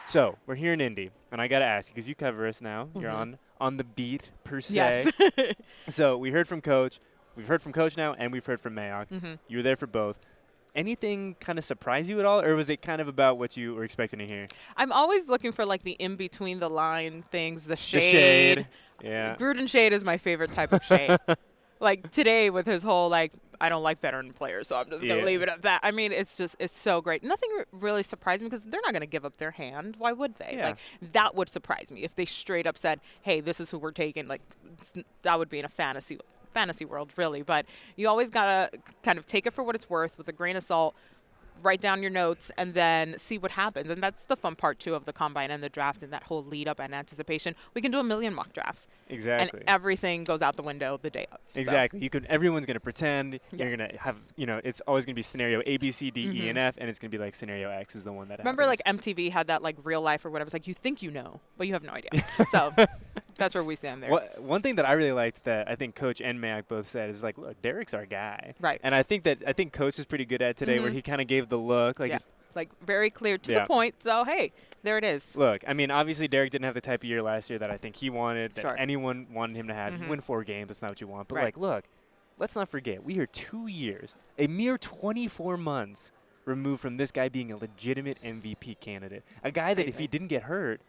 So we're here in Indy, and I got to ask you, because you cover us now. Mm-hmm. You're on the beat, per se. Yes. So we heard from Coach. We've heard from Coach now, and we've heard from Mayock. Mm-hmm. You were there for both. Anything kind of surprise you at all, or was it kind of about what you were expecting to hear? I'm always looking for like the in between the line things, the shade. The shade. Yeah. Gruden shade is my favorite type of shade. Like today with his whole like, I don't like veteran players, so I'm just going to leave it at that. I mean, it's so great. Nothing really surprised me because they're not going to give up their hand. Why would they? Yeah. Like that would surprise me if they straight up said, hey, this is who we're taking. Like that would be in a fantasy world, really. But you always got to kind of take it for what it's worth with a grain of salt. Write down your notes and then see what happens. And that's the fun part, too, of the combine and the draft and that whole lead up and anticipation. We can do a million mock drafts. Exactly. And everything goes out the window the day of. Exactly. So. Everyone's going to pretend. Yeah. You're going to have, it's always going to be scenario A, B, C, D, E, and F, and it's going to be like scenario X is the one that Remember, happens. like, MTV had that, like, real life or whatever. It's like, you think you know, but you have no idea. So that's where we stand there. One thing that I really liked that I think Coach and Mayock both said is, like, look, Derek's our guy. Right. And I think Coach is pretty good at today where he kind of gave the look. Like very clear to the point. So, hey, there it is. Look, I mean, obviously Derek didn't have the type of year last year that I think he wanted, that Sure. anyone wanted him to have. You win 4 games, that's not what you want. But, Right. look, let's not forget, we are 2 years, a mere 24 months removed from this guy being a legitimate MVP candidate. A guy that if he didn't get hurt,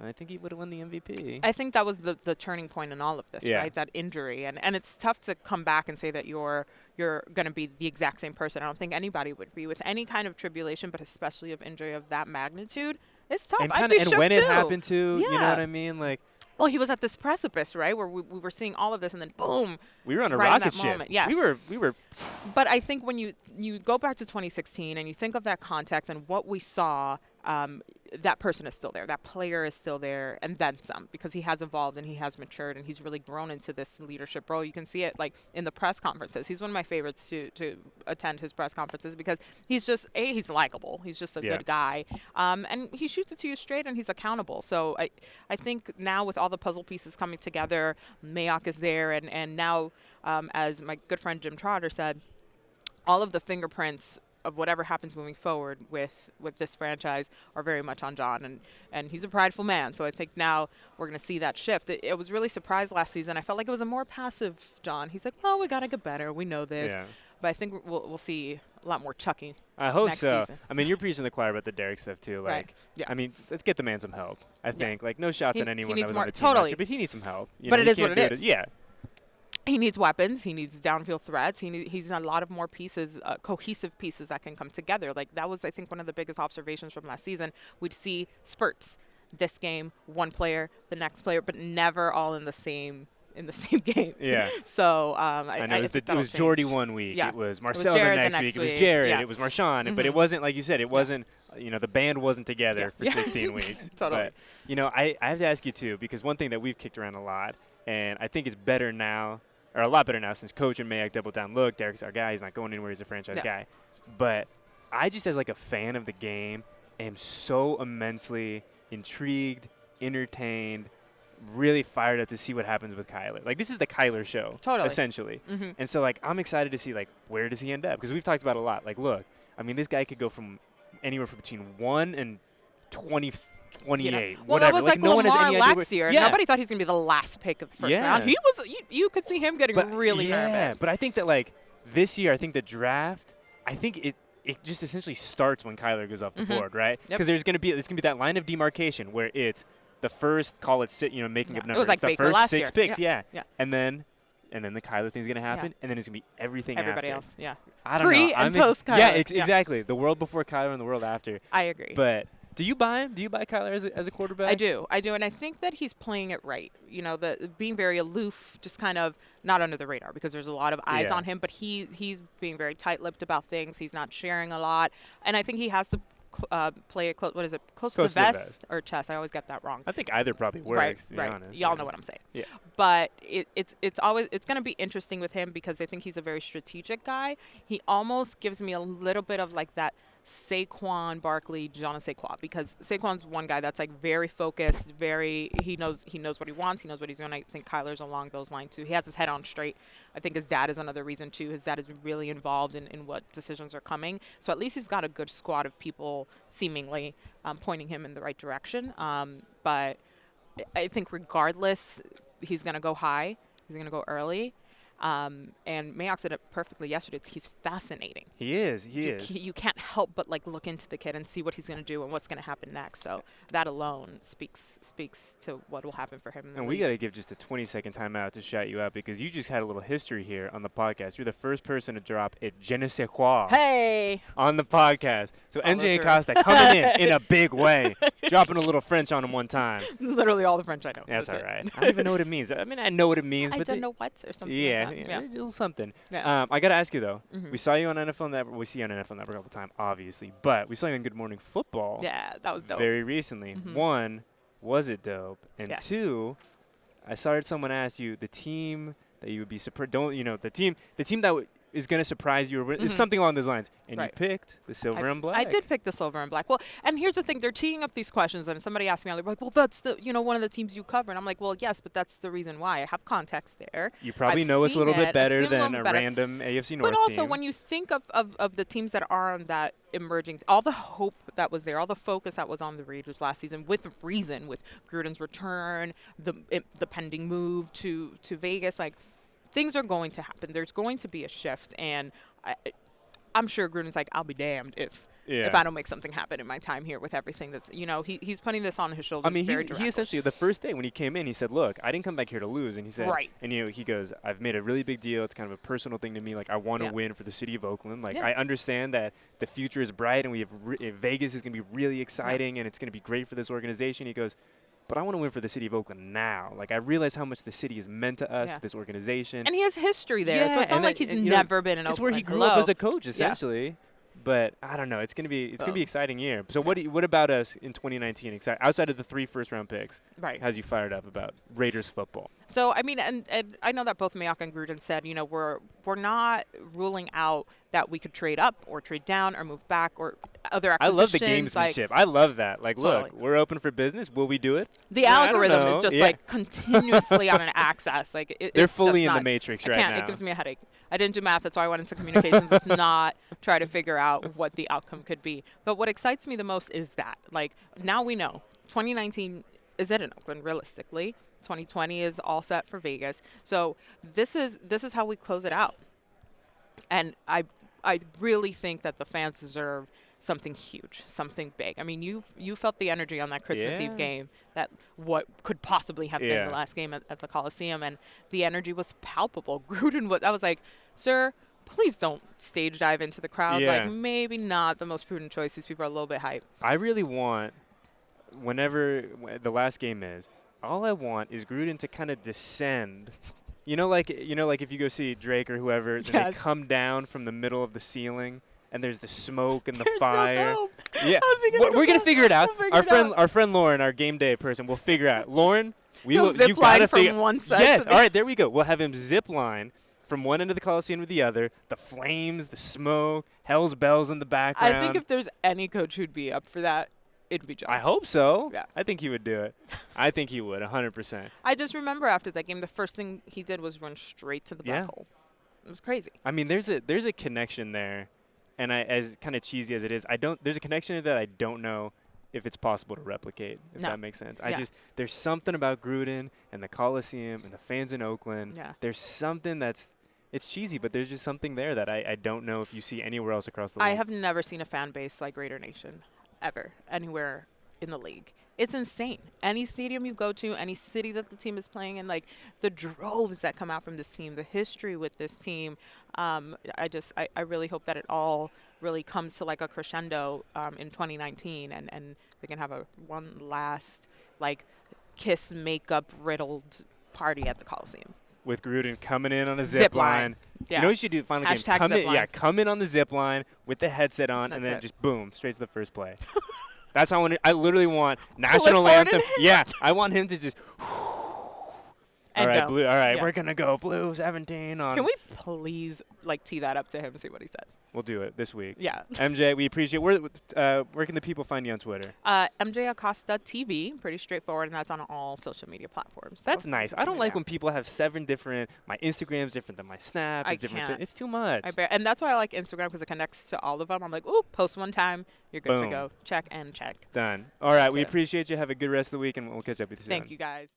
I think he would have won the MVP. I think that was the turning point in all of this, Yeah. right? That injury. And it's tough to come back and say that you're going to be the exact same person. I don't think anybody would be with any kind of tribulation, but especially of injury of that magnitude. It's tough. And when it happened too, you know what I mean? Like, well, he was at this precipice, right, where we were seeing all of this, and then boom. We were on a right rocket ship. Moment. Yes. We were. But I think when you go back to 2016 and you think of that context and what we saw, that person is still there. That player is still there, and then some, because he has evolved and he has matured and he's really grown into this leadership role. You can see it like in the press conferences. He's one of my favorites to attend his press conferences because he's just he's likable. He's just a good guy, and he shoots it to you straight and he's accountable. So I think now with all the puzzle pieces coming together, Mayock is there, and now as my good friend Jim Trotter said, all of the fingerprints of whatever happens moving forward with this franchise are very much on John, and he's a prideful man. So I think now we're going to see that shift. It was really surprised last season. I felt like it was a more passive John. He's like, well, we got to get better. We know this. Yeah. But I think we'll see a lot more chucking. I hope next so. season. I mean, you're preaching the choir about the Derek stuff too. Like, Right. Yeah. I mean, let's get the man some help. I think. Like, no shots at anyone that needs was more, on the team last totally. year, but he needs some help. But it is what it is. Yeah. He needs weapons. He needs downfield threats. He's a lot of more pieces, cohesive pieces that can come together. Like that was, I think, one of the biggest observations from last season. We'd see spurts. This game, one player, the next player, but never all in the same game. Yeah. So I know it was change. Jordy one week. Yeah. It was Marcel Jared the next week. It was Jared. Yeah. It was Marshawn. But it wasn't, like you said, it wasn't, the band wasn't together for 16 weeks. Totally. But, I have to ask you, too, because one thing that we've kicked around a lot, and I think it's better now, or a lot better now since Coach and Mayock doubled down. Look, Derek's our guy. He's not going anywhere. He's a franchise guy. But I just, as like a fan of the game, am so immensely intrigued, entertained, really fired up to see what happens with Kyler. Like, this is the Kyler show, essentially. Mm-hmm. And so, like, I'm excited to see, like, where does he end up? Because we've talked about it a lot. Like, look, I mean, this guy could go from anywhere from between 1 and 28, Well, whatever. that was like no one has Lamar any idea last year. Yeah. Nobody thought he was going to be the last pick of the first round. He was. You could see him getting really nervous. But I think that, like, this year, I think the draft, I think it just essentially starts when Kyler goes off the board, right? Because there's going to be that line of demarcation where it's the first, call it, making up numbers. It was like the Baker first last 6 year. picks, And then the Kyler thing's going to happen, and then it's going to be everything Everybody after. else, yeah. I don't know. Pre and post Kyler. Yeah, exactly. The world before Kyler and the world after. I agree. But do you buy him? Do you buy Kyler as a quarterback? I do, and I think that he's playing it right. The being very aloof, just kind of not under the radar because there's a lot of eyes on him. But he's being very tight-lipped about things. He's not sharing a lot, and I think he has to play it close. What is it? Close to the vest or chest? I always get that wrong. I think either probably works. To be honest, y'all know what I'm saying. Yeah. But it's going to be interesting with him because I think he's a very strategic guy. He almost gives me a little bit of like that Saquon Barkley, Jonathan Saquon, because Saquon's one guy that's like very focused, he knows what he wants, he knows what he's doing. I think Kyler's along those lines too. He has his head on straight. I think his dad is another reason too. His dad is really involved in what decisions are coming. So at least he's got a good squad of people seemingly pointing him in the right direction. But I think regardless, he's going to go high. He's going to go early. And Mayock said it perfectly yesterday. He's fascinating. He is. You can't help but like look into the kid and see what he's going to do and what's going to happen next. So that alone speaks to what will happen for him. And we got to give just a 20-second timeout to shout you out because you just had a little history here on the podcast. You're the first person to drop a je ne sais quoi on the podcast. So MJ Acosta coming in a big way, dropping a little French on him one time. Literally all the French I know. That's all right. I don't even know what it means. I mean, I know what it means. I but don't know what or something yeah. like that. Yeah, a little something. Yeah. I got to ask you, though. We saw you on NFL Network. We see you on NFL Network all the time, obviously. But we saw you on Good Morning Football. Yeah, that was dope. Very recently. One, was it dope? And two, I saw someone ask you the team that you would be surprised. The team that is going to surprise you or something along those lines. And you picked the silver and black. I did pick the silver and black. Well, and here's the thing. They're teeing up these questions, and somebody asked me, they're like, well, that's the one of the teams you cover. And I'm like, well, yes, but that's the reason why. I have context there. You probably know us a little bit better than a random AFC North But also, team. when you think of the teams that are on that emerging, all the hope that was there, all the focus that was on the Raiders last season, with reason, with Gruden's return, the pending move to Vegas, like, things are going to happen. There's going to be a shift, and I'm sure Gruden's like, I'll be damned if I don't make something happen in my time here with everything that's, he's putting this on his shoulders. I mean, he essentially, the first day when he came in, he said, look, I didn't come back here to lose. And he said, and he goes, I've made a really big deal. It's kind of a personal thing to me. Like, I want to win for the city of Oakland. Like, I understand that the future is bright and we have Vegas is going to be really exciting and it's going to be great for this organization. He goes, but I want to win for the city of Oakland now. Like, I realize how much the city has meant to us, this organization. And he has history there, so it's not like he's never been in Oakland. It's where he grew up as a coach, essentially. Yeah. But I don't know. It's gonna be an exciting year. So what about us in 2019? Outside of the 3 first-round picks, has you fired up about Raiders football? So I mean, and I know that both Mayock and Gruden said, we're not ruling out that we could trade up or trade down or move back or other acquisitions. I love the gamesmanship. I love that. Like, look, we're open for business. Will we do it? The algorithm is just like continuously on an axis. Like they're fully in the matrix right now. It gives me a headache. I didn't do math. That's why I went into communications. It's not try to figure out what the outcome could be. But what excites me the most is that, like, now we know 2019 is it in Oakland realistically. 2020 is all set for Vegas. So this is how we close it out. And I really think that the fans deserve something huge, something big. I mean, you felt the energy on that Christmas Eve game, that what could possibly have been the last game at the Coliseum, and the energy was palpable. I was like, sir, please don't stage dive into the crowd. Like, maybe not the most prudent choice. These people are a little bit hyped. I really want, whenever the last game is, all I want is Gruden to kind of descend. Like if you go see Drake or whoever, then they come down from the middle of the ceiling, and there's the smoke and the fire. No yeah, we're gonna figure it out. Our friend Lauren, our game day person, will figure out. Lauren, you gotta from one side. Yes, all right, there we go. We'll have him zip line from one end of the Coliseum to the other. The flames, the smoke, hell's bells in the background. I think if there's any coach who'd be up for that, it'd be John. I hope so. Yeah. I think he would do it. I think he would, 100%. I just remember after that game, the first thing he did was run straight to the black hole. It was crazy. I mean, there's a connection there, and as kind of cheesy as it is, there's a connection that I don't know if it's possible to replicate, if that makes sense. There's something about Gruden and the Coliseum and the fans in Oakland. Yeah. There's something it's cheesy, but there's just something there that I don't know if you see anywhere else across the league. I have never seen a fan base like Raider Nation. Ever, anywhere in the league. It's insane. Any stadium you go to, any city that the team is playing in, like the droves that come out from this team, the history with this team. I really hope that it all really comes to like a crescendo in 2019 and they can have one last like kiss makeup riddled party at the Coliseum. With Gruden coming in on a zip line. Yeah. You know what you should do? Final game. Come in on the zip line with the headset on, and then just boom, straight to the first play. That's how I literally want national anthem. Yeah, I want him to just And all right, no. Blue. All right, Yeah. we're gonna go Blue 17 on. Can we please tee that up to him and see what he says? We'll do it this week. Yeah. MJ, we appreciate. Where can the people find you on Twitter? MJ Acosta TV, pretty straightforward, and that's on all social media platforms. So That's nice. I don't like there. when people have 7 different. My Instagram's different than my Snap. I It's different. can't. It's too much. And that's why I like Instagram, because it connects to all of them. I'm like, ooh, post one time, you're good to Boom. go. Check and check. Done. All right, That's we it. appreciate you. Have a good rest of the week, and we'll catch up with you soon. Thank you, guys.